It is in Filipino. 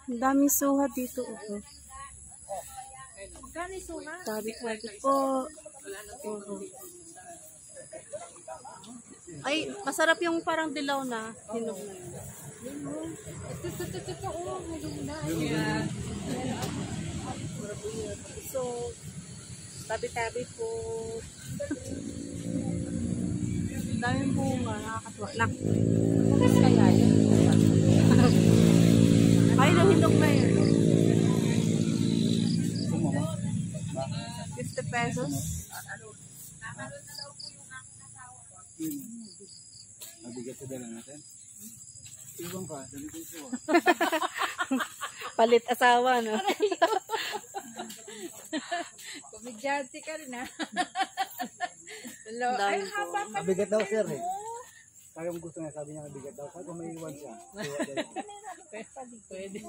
Ang daming suha dito. Oh. Magkano suha? Tabi-tabi po. Oh. Ay, masarap yung parang dilaw na. Hinog na yun. Ito, oh, hinog na. So, tabi-tabi po. Ang daming bunga. Nakakatuwa. Mas kaya yun. Ay, hinog na yun. 50 pesos. Mabigat sa dala natin. Ibang ka, dali ko ito. Palit asawa, no? Komedyante ka rin, ha? Ay, haba pa. Mabigat daw, sir, eh. Kaya mo gusto nga, sabi niya mabigat daw. Sabi ko may iwan siya. Pwede.